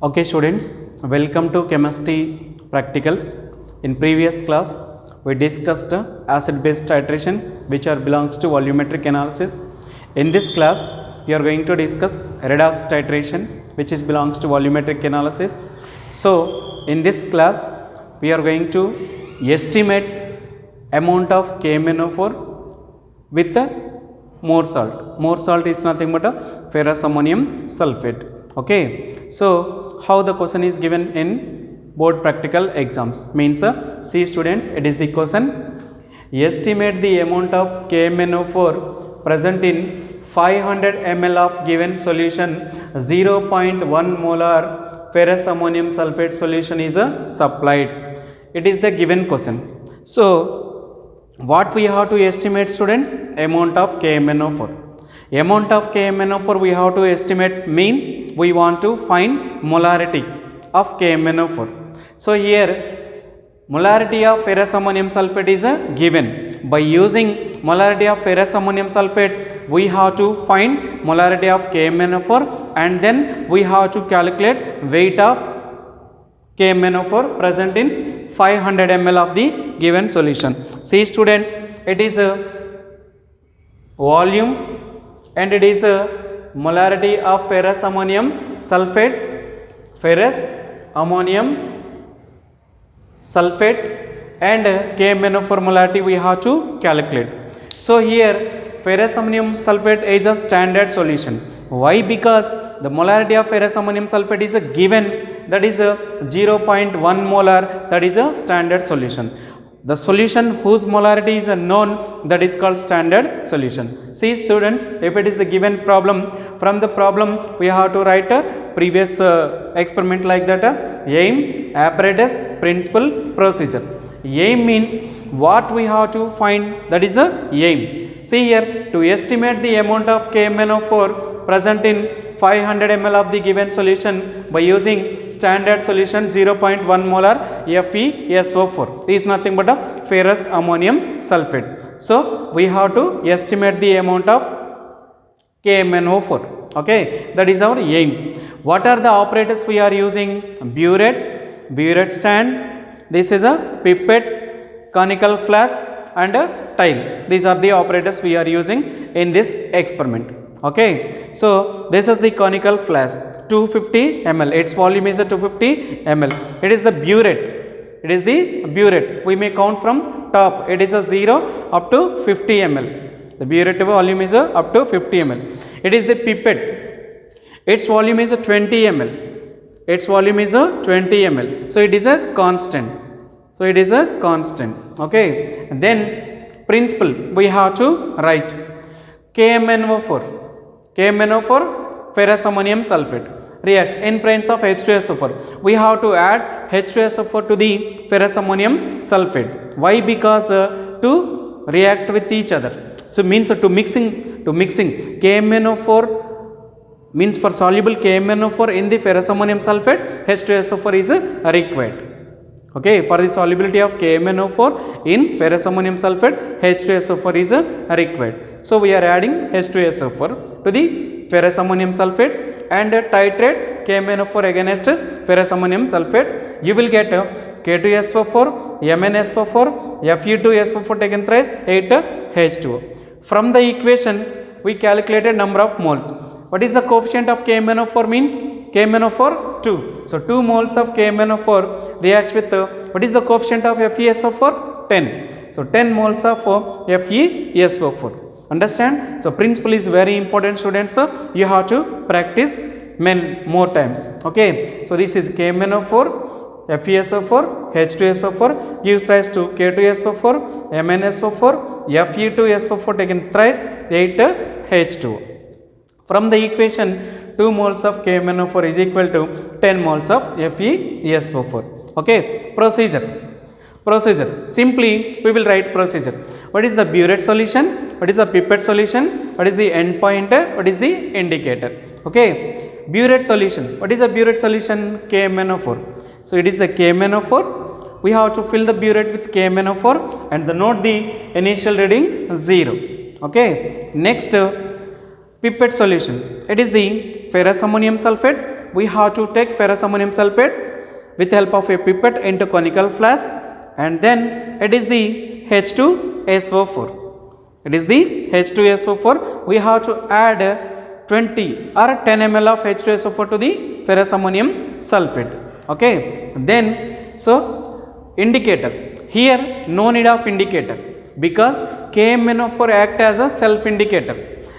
Okay students, welcome to chemistry practicals. In previous class we discussed acid base titrations which are belongs to volumetric analysis. In this class we are going to discuss redox titration which is belongs to volumetric analysis. So in this class we are going to estimate amount of KMnO4 with the more salt. More salt is nothing but a ferrous ammonium sulfate. Okay, so how the question is given in board practical exams means see students, it is the question: estimate the amount of KMnO4 present in 500 ml of given solution. 0.1 molar ferrous ammonium sulfate solution is supplied. It is the given question. So what we have to estimate students? Amount of KMnO4. Amount of KMnO4 we have to estimate means we want to find molarity of KMnO4. So here molarity of ferrous ammonium sulfate is given. By using molarity of ferrous ammonium sulfate we have to find molarity of KMnO4 and then we have to calculate weight of KMnO4 present in 500 ml of the given solution. See students, it is a volume and it is a molarity of ferrous ammonium sulfate, ferrous ammonium sulfate and KMnO4 molarity we have to calculate. So here ferrous ammonium sulfate is a standard solution. Why? Because the molarity of ferrous ammonium sulfate is a given, that is a 0.1 molar, that is a standard solution. The solution whose molarity is known, that is called standard solution. See students, if it is the given problem, from the problem we have to write a previous experiment like that: aim, apparatus, principle, procedure. Aim means what we have to find, that is a aim. See here, to estimate the amount of KMnO4 present in 500 ml of the given solution by using standard solution 0.1 molar FeSO4 is nothing but a ferrous ammonium sulfate. So we have to estimate the amount of KMnO4. Okay, that is our aim. What are the apparatus we are using? Burette, burette stand, this is a pipette, conical flask and a tile. These are the apparatus we are using in this experiment. Okay, so this is the conical flask, 250 ml, its volume is a 250 ml. It is the burette, it is the burette. We may count from top, it is a 0 up to 50 ml. The burette volume is up to 50 ml. It is the pipette, its volume is a 20 ml. Its volume is a 20 ml. So it is a constant. So it is a constant. Okay, and then principle we have to write KMnO4. KMnO4 ferrous ammonium sulfate reacts in presence of H2SO4. We have to add H2SO4 to the ferrous ammonium sulfate. Why? Because to react with each other. So means to mixing KMnO4 means for soluble KMnO4 in the ferrous ammonium sulfate, H2SO4 is required. Okay, for the solubility of KMnO4 in ferrous ammonium sulfate, H2SO4 is required. So we are adding H2SO4 to the ferrous ammonium sulfate and titrate KMnO4 against ferrous ammonium sulfate. You will get K2SO4, MnSO4, Fe2SO4 taken thrice, 8H2O. From the equation we calculated number of moles. What is the coefficient of KMnO4 means? KMnO4 2. So 2 moles of KMnO4 reacts with what is the coefficient of FeSO4? 10. So 10 moles of FeSO4. Understand? So principle is very important students. You have to practice more times. Okay. So this is KMnO4, FeSO4, H2SO4 gives rise to K2SO4, MnSO4, Fe2SO4 taken thrice, 8H2O. From the equation 2 moles of KMnO4 is equal to 10 moles of FeSO4. Okay. Procedure. Simply we will write procedure. What is the burette solution? What is the pipette solution? What is the end point? What is the indicator? Okay. Burette solution. What is the burette solution? KMnO4. So it is the KMnO4. We have to fill the burette with KMnO4 and note the initial reading 0. Okay. Next pipette solution. It is the ferrous ammonium sulfate we have to take ferrous ammonium sulfate with help of a pipette into conical flask, and then it is the H2SO4. It is the H2SO4. We have to add 20 or 10 ml of H2SO4 to the ferrous ammonium sulfate. Okay, then so indicator here, no need of indicator because KMnO4 act as a self indicator.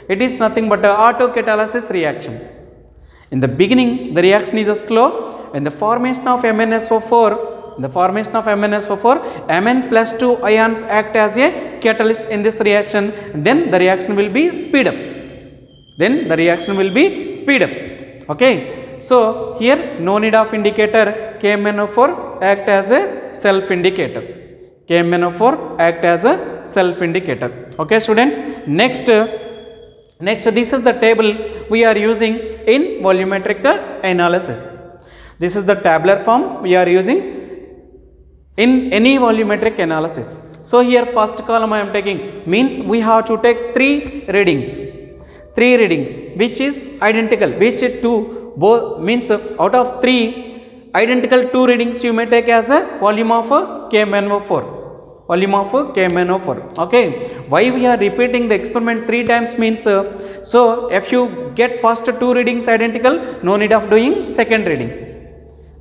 It is nothing but a autocatalysis reaction. In the beginning the reaction is slow. In the formation of MnSO4, Mn plus 2 ions act as a catalyst in this reaction, then the reaction will be speed up. Okay, so here no need of indicator, KMnO4 act as a self indicator. Okay students, next this is the table we are using in volumetric analysis. This is the tabular form we are using in any volumetric analysis. So here first column I am taking, means we have to take three readings which is identical, which two both means out of three identical two readings you may take as a volume of KMnO4. Okay, why we are repeating the experiment 3 times means so if you get first two readings identical, no need of doing second reading,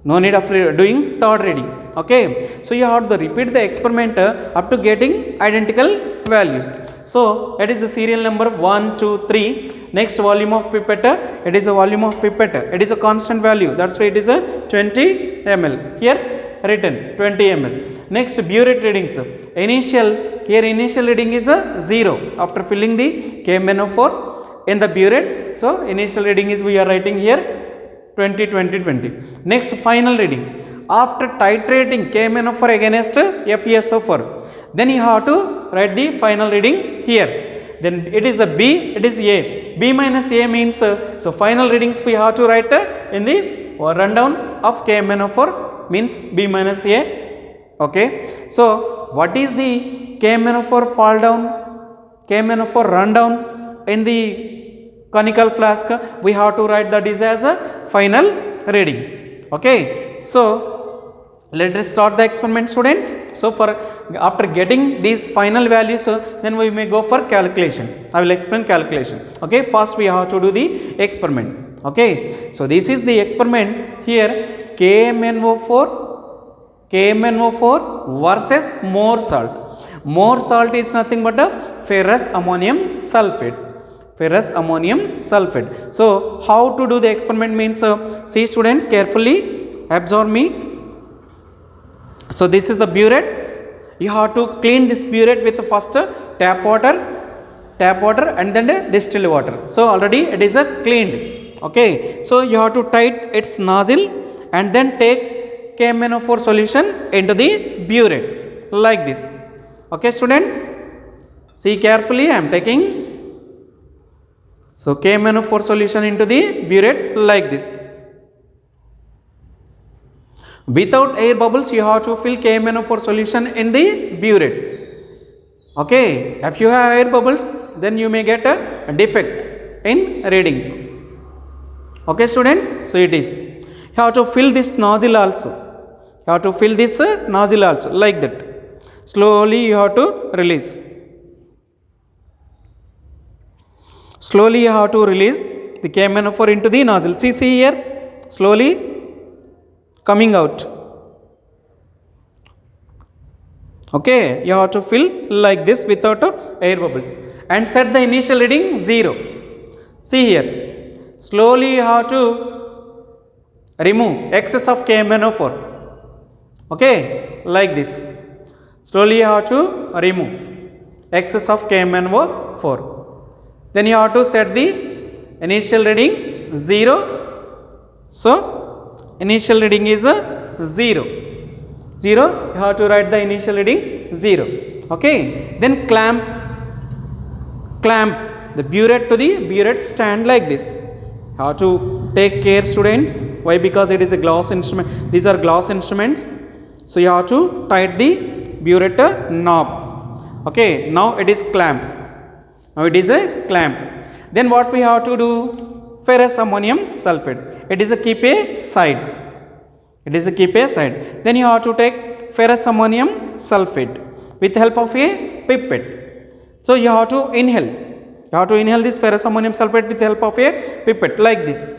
no need of doing third reading. Okay, so you have to repeat the experiment up to getting identical values. So that is the serial number 1 2 3. Next, volume of pipette, it is a volume of pipette, it is a constant value, that's why it is a 20 ml here written 20 ml. Next, burette readings, initial reading is a 0 after filling the KMnO4 in the burette. So initial reading is, we are writing here 20. Next, final reading after titrating KMnO4 against FeSO4, then you have to write the final reading here. Then it is the B, it is A. B minus A means so final readings we have to write in the rundown of KMnO4 means B minus A. Okay, so what is the KMnO4 fall down, KMnO4 rundown in the conical flask? We have to write that is as a final reading. Okay, so let us start the experiment students. So for after getting these final values, then we may go for calculation. I will explain calculation. Okay, first we have to do the experiment. Okay, so this is the experiment here, KMnO4 versus more salt. More salt is nothing but a ferrous ammonium sulfate. So how to do the experiment means, see students, carefully absorb me. So this is the burette. You have to clean this burette with first tap water and then distilled water. So already it is cleaned. Okay, so you have to tight its nozzle and then take KMnO4 solution into the burette like this. Okay students, see carefully, I am taking so KMnO4 solution into the burette like this. Without air bubbles, you have to fill KMnO4 solution in the burette. Okay, if you have air bubbles, then you may get a defect in readings. Okay students, so it is, you have to fill this nozzle also. Like that. Slowly you have to release. Slowly you have to release the KMnO4 into the nozzle. See here, slowly coming out. Okay, you have to fill like this without air bubbles and set the initial reading 0. See here, slowly you have to remove excess of KMnO4. Okay, like this. Slowly you have to remove excess of KMnO4. Then you have to set the initial reading 0. So initial reading is 0. You have to write the initial reading 0. Okay, then clamp the burette to the burette stand like this. You have to take care students. Why? Because it is a glass instrument. These are glass instruments. So you have to tight the burette knob. Okay, now it is clamp. Then what we have to do? ferrous ammonium sulfate. It is a keep a side. It is a keep a side. Then you have to take ferrous ammonium sulfate with help of a pipette. So you have to inhale. You have to inhale this ferrous ammonium sulfate with help of a pipette like this.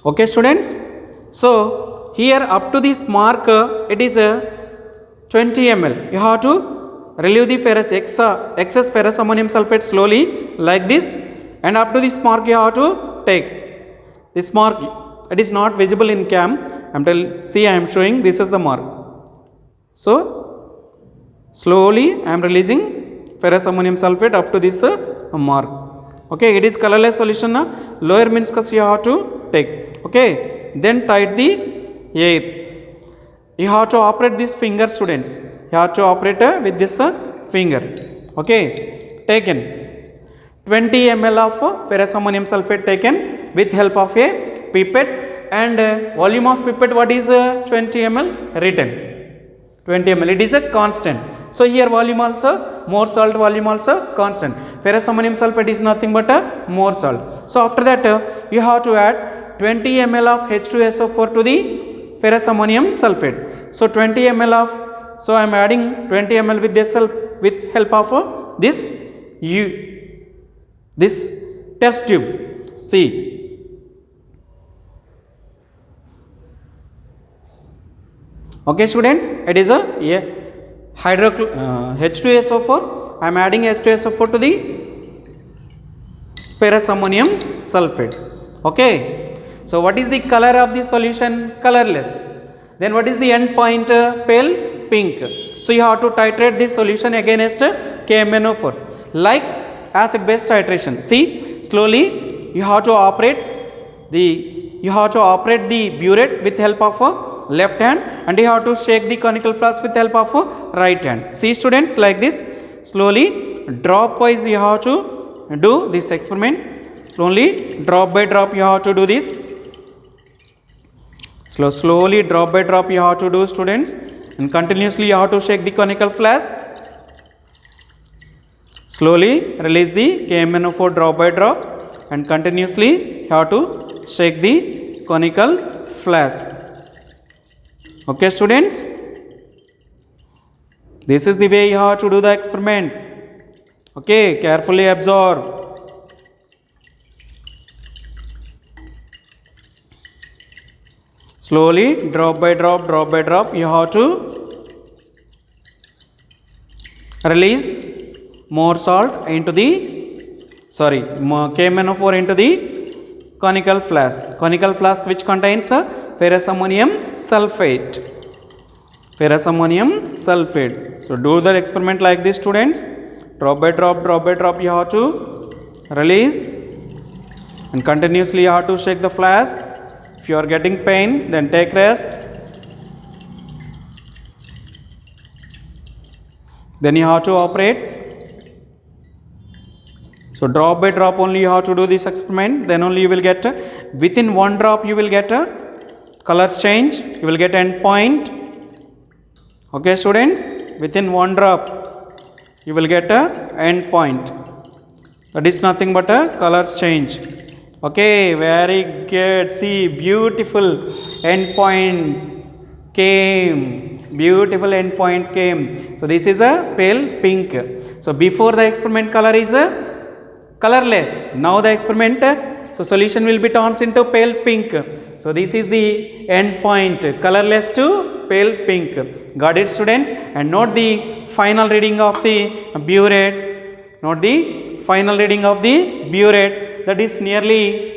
Okay, students. So here up to this mark, it is a 20 ml. You have to relieve the excess ferrous ammonium sulfate slowly like this, and up to this mark you have to take. This mark, it is not visible in cam. See, I am showing this is the mark. So slowly I am releasing ferrous ammonium sulfate up to this mark. Okay, it is colorless solution. Lower meniscus you have to take. Okay, then tight the air. You have to operate this finger, students. You have to operate with this finger. Okay, taken 20 ml of ferrous ammonium sulfate taken with help of a pipette, and volume of pipette, what is 20 ml written? 20 ml, it is a constant. So here volume also, more salt, volume also constant. Ferrous ammonium sulfate is nothing but more salt. So after that you have to add 20 ml of H2SO4 to the ferrous ammonium sulfate. So 20 ml of, so I am adding 20 ml with this with help of this test tube. See, okay, students, it is a H2SO4. I am adding H2SO4 to the ferrous ammonium sulfate. Okay, so what is the color of the solution? Colorless. Then what is the end point? Pale pink. So you have to titrate this solution against KMnO4 like acid base titration. See, slowly you have to operate the burette with help of left hand, and you have to shake the conical flask with help of right hand. See, students, like this. Slowly, drop wise you have to do this experiment. Slowly, drop by drop you have to do this. Slowly, drop by drop you have to do, students, and continuously you have to shake the conical flask. Slowly release the KMnO4 drop by drop, and continuously you have to shake the conical flask. Okay, students, this is the way you have to do the experiment. Okay, carefully absorb. Slowly, drop by drop, you have to release more salt into the, KMnO4 into the conical flask. Conical flask which contains ferrous ammonium sulfate. Ferrous ammonium sulfate. So do the experiment like this, students. Drop by drop, you have to release, and continuously you have to shake the flask. If you are getting pain, then take rest. Then you have to operate. So drop by drop only you have to do this experiment. Then only you will get, within one drop you will get a color change. You will get end point. Okay, students, within one drop you will get a end point. That is nothing but a color change. Okay, very good. See, beautiful end point came. Beautiful end point came. So this is a pale pink. So before the experiment color is a colorless. Now the experiment, so solution will be turned into pale pink. So this is the end point, colorless to pale pink. Got it, students? And note the final reading of the burette. Note the final reading of the burette. That is nearly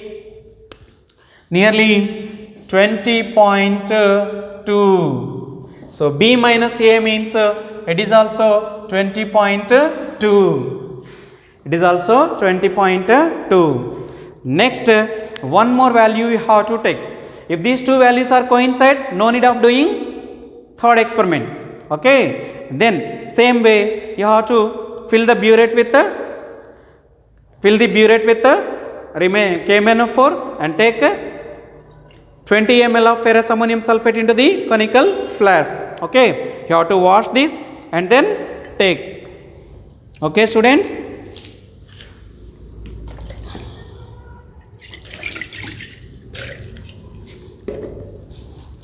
20.2. So B minus A means it is also 20.2. It is also 20.2. Next, one more value you have to take. If these two values are coincide, no need of doing third experiment. Okay. Then same way you have to fill the burette with KMnO4 and take 20 ml of ferrous ammonium sulfate into the conical flask. Okay, you have to wash this and then take. Okay, students.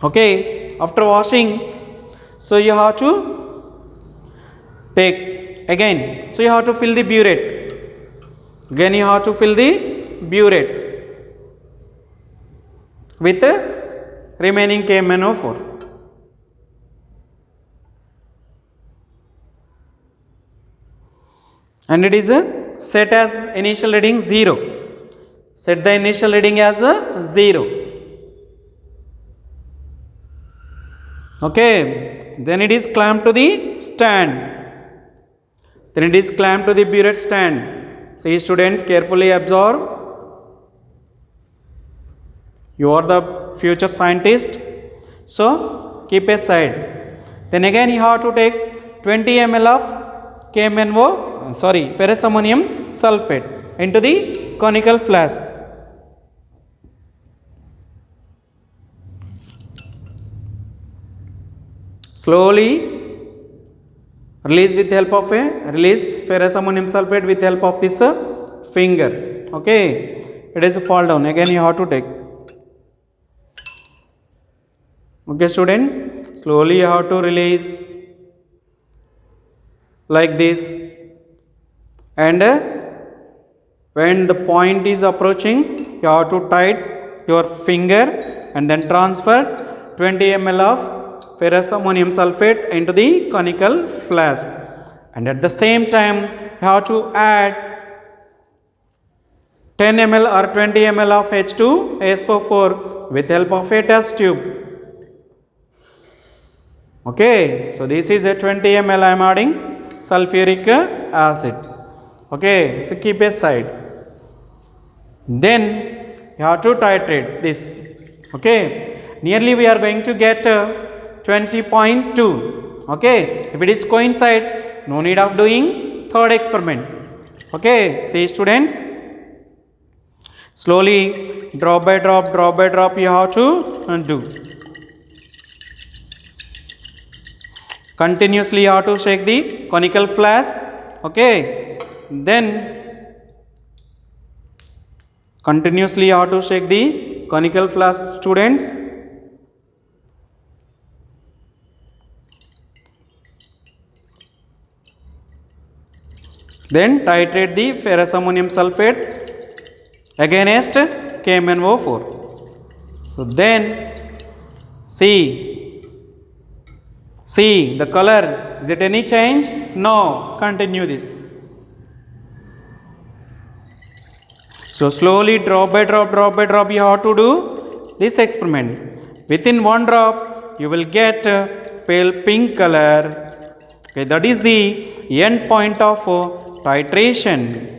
Okay, after washing, so you have to take again. So you have to fill the burette. Again you have to fill the burette with the remaining KMnO4. And it is set as initial reading 0. Set the initial reading as 0. Okay, then it is clamped to the stand. Then it is clamped to the burette stand. See, students, carefully observe. You are the future scientist, so keep aside. Then again you have to take 20 ml of ferrous ammonium sulfate into the conical flask. Slowly release with help of release ferrous ammonium sulfate with help of this finger. Okay, it is fall down. Again you have to take. Okay, students, slowly you have to release like this, and when the point is approaching, you have to tight your finger and then transfer 20 ml of ferrous ammonium sulfate into the conical flask, and at the same time you have to add 10 ml or 20 ml of H2SO4 with help of a test tube. Okay, so this is a 20 ml I am adding sulfuric acid. Okay, so keep aside. Then you have to titrate this. Okay, nearly we are going to get 20.2. Okay, if it is coincide, no need of doing third experiment. Okay, see students, slowly drop by drop you have to do. Continuously you have to shake the conical flask. Okay, then continuously you have to shake the conical flask, students. Then titrate the ferrous ammonium sulfate against KMnO4. So then see the color, is it any change? No. Continue this. So slowly drop by drop you have to do this experiment. Within one drop you will get pale pink color. Okay, that is the end point of titration.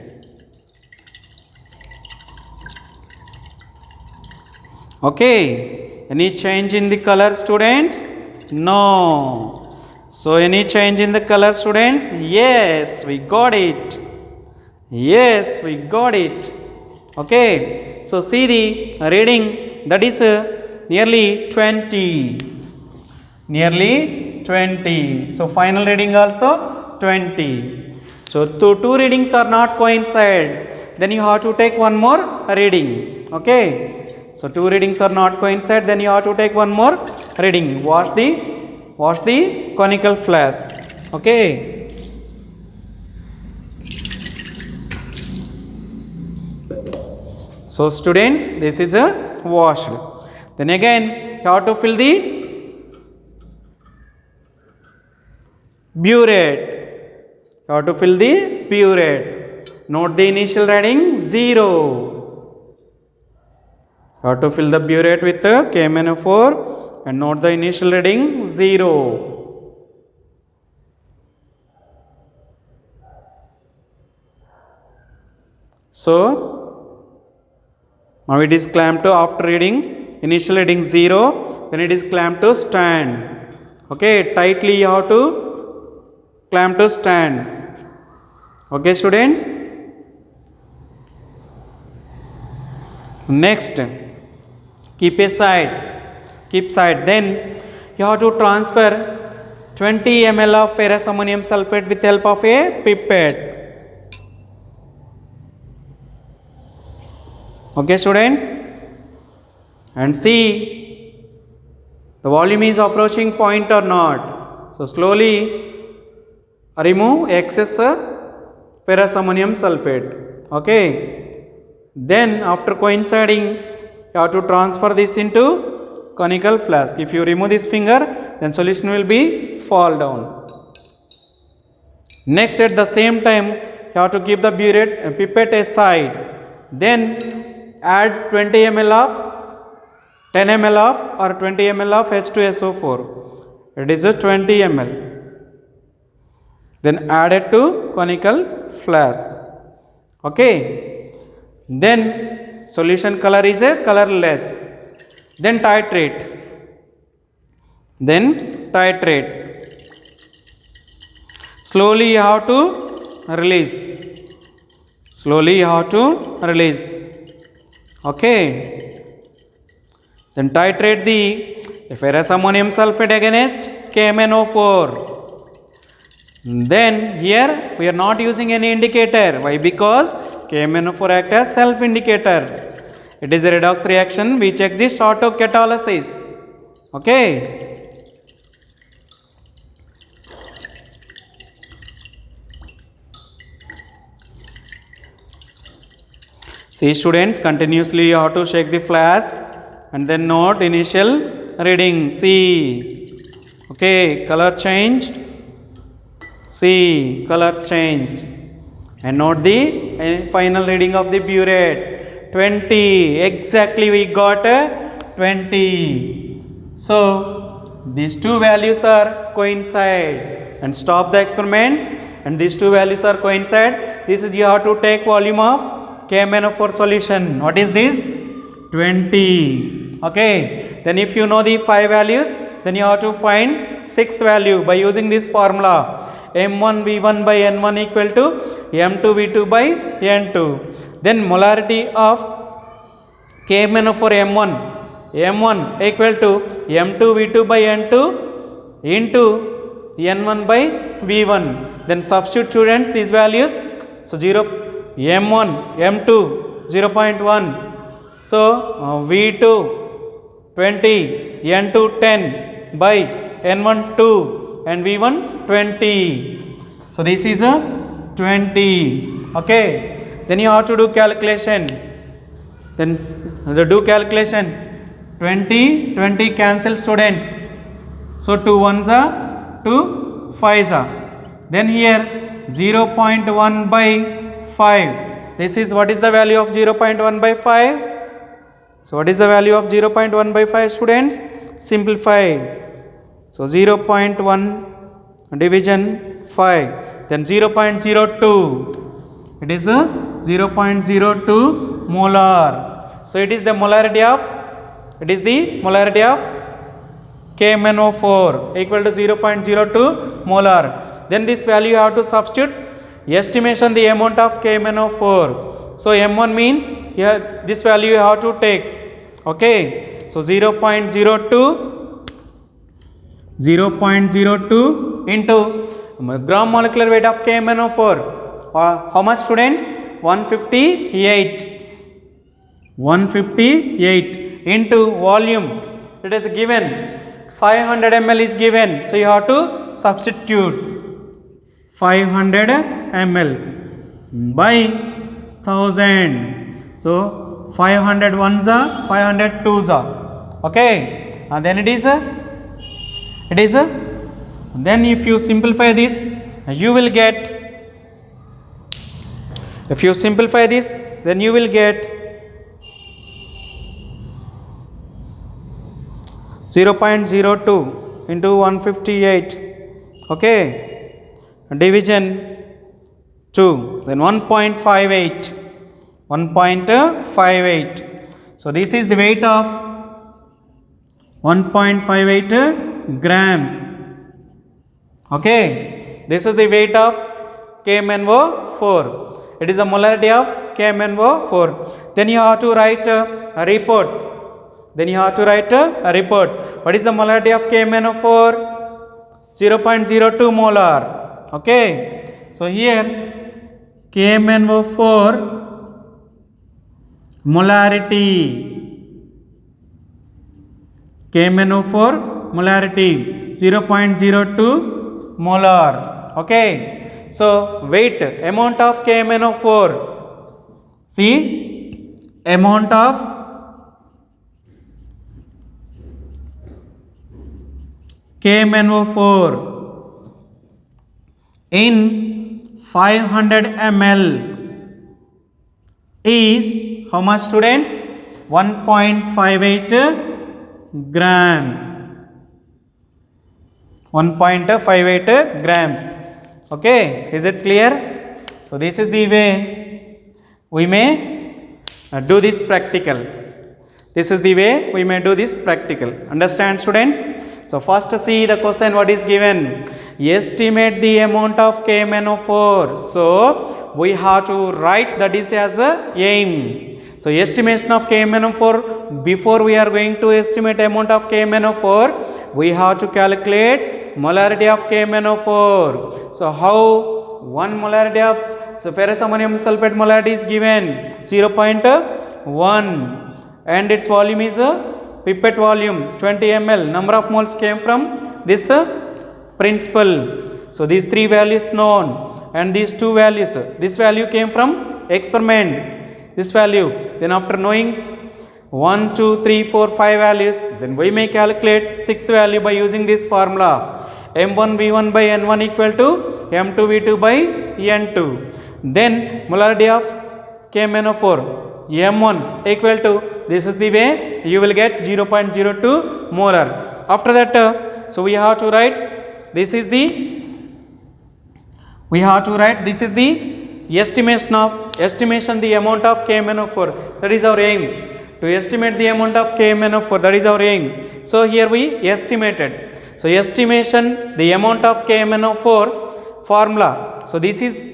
Okay, any change in the color, students? No. So any change in the color, students? Yes, we got it. Yes, we got it. Okay, so see the reading, that is nearly 20. Nearly 20. So final reading also 20. So two readings are not coincide, then you have to take one more reading. Okay. So two readings are not coincide, then you have to take one more reading. Wash the conical flask. Okay. So students, this is a washed. Then again you have to fill the burette. You have to fill the burette. Note the initial reading 0. You have to fill the burette with KMnO4 and note the initial reading 0. So now it is clamped to, after reading initial reading 0, then it is clamped to stand. Okay, tightly you have to clamp to stand. Okay, students. Next, keep side. Then you have to transfer 20 ml of ferrous ammonium sulfate with help of a pipette. Okay students, and see the volume is approaching point or not. So slowly remove excess ferrous ammonium sulfate. Okay, then after coinciding you have to transfer this into conical flask. If you remove this finger, then solution will be fall down. Next, at the same time you have to keep the burette pipette aside. Then add 20 ml of 10 ml of or 20 ml of H2SO4. It is a 20 ml. Then add it to conical flask. Okay. Then solution color is a colorless. Then titrate. Slowly you have to release. Okay. Then titrate the ferrous ammonium sulfate against KMnO4. Then here we are not using any indicator. Why? Because KMnO4 acts as self-indicator. It is a redox reaction which exists autocatalysis. Okay. See students, continuously you have to shake the flask and then note initial reading. See. Okay, color changed. See, color changed. And note the final reading of the burette. 20. Exactly we got 20. So these two values are coincide. And stop the experiment. And these two values are coincide. This is you have to take volume of KMnO4 solution. What is this? 20. Okay. Then if you know the 5 values, then you have to find 6th value by using this formula. M1V1 by N1 equal to M2V2 by N2. Then molarity of KMnO4 M1 equal to M2V2 by N2 into N1 by V1. Then substitute students these values. So 0 M1, M2 0.1. So V2 20, N2 10 by N1 2 and V1 20. So this is a 20. Okay. Then you have to do calculation. Then do calculation. 20 cancel students. So 2 ones are 2 5s are. Then here 0.1 by 5. This is what is the value of 0.1 by 5? So what is the value of 0.1 by 5 students? Simplify. So 0.1 division 5. Then 0.02. It is a 0.02 molar. So it is the molarity of KMnO4 equal to 0.02 molar. Then this value you have to substitute. Estimation the amount of KMnO4. So M1 means here this value you have to take. Okay. So 0.02 into gram molecular weight of KMnO4. How much students? 158 into volume. It is given 500 ml is given. So you have to substitute 500 ml by 1000. So 500 ones are 500 twos are. Okay. And then it is then if you simplify this, you will get, then you will get 0.02 into 158. Okay. Division 2, then 1.58. So this is the weight of 1.58 grams. Okay, this is the weight of KMnO4. It is the molarity of KMnO4. Then you have to write a report. Then you have to write a report. What is the molarity of KMnO4? 0.02 molar. Okay. So here KMnO4 molarity. KMnO4 molarity 0.02 molar. Okay. So weight, amount of KMnO4. See, amount of KMnO4 in 500 ml is how much, students? 1.58 grams. 1.58 grams. Okay, is it clear? So this is the way we may do this practical. This is the way we may do this practical. Understand, students? So first see the question what is given. Estimate the amount of KMnO4. So we have to write that is as a aim. So estimation of KMnO4, before we are going to estimate amount of KMnO4, we have to calculate molarity of KMnO4. So how one molarity of ferrous ammonium sulfate molarity is given 0.1 and its volume is pipette volume 20 ml. Number of moles came from this principle. So these three values known and these two values. This value came from experiment. This value. Then after knowing 1, 2, 3, 4, 5 values, then we may calculate sixth value by using this formula. M1 V1 by N1 equal to M2 V2 by N2. Then molarity of KMnO4 M1 equal to, this is the way you will get 0.02 molar. After that, so we have to write this is the estimation the amount of KMnO4. That is our aim, to estimate the amount of KMnO4. That is our aim. So here we estimated. So estimation the amount of KMnO4 formula. So this is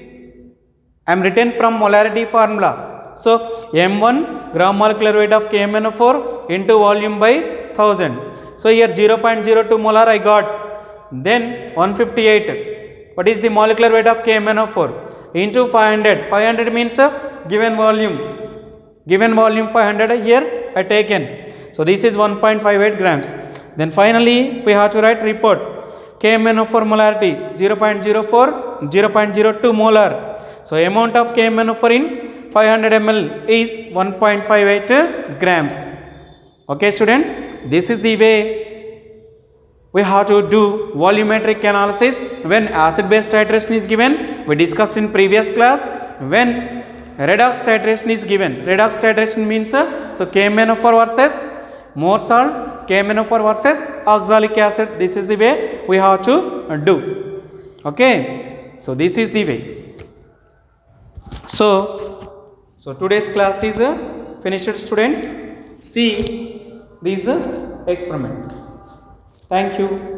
I am written from molarity formula. So M1 gram molecular weight of KMnO4 into volume by 1000. So here 0.02 molar I got. Then 158. What is the molecular weight of KMnO4? Into 500. 500 means given volume. Given volume 500 here I taken. So this is 1.58 grams. Then finally we have to write report. KMnO4 molarity 0.04, 0.02 molar. So amount of KMnO4 in 500 ml is 1.58 grams. Okay, students, this is the way we have to do volumetric analysis when acid base titration is given. We discussed in previous class when redox titration is given. Redox titration means so KMnO4 versus more salt, KMnO4 versus oxalic acid. This is the way we have to do. Okay, so this is the way. So today's class is finished, students. See this experiment. Thank you.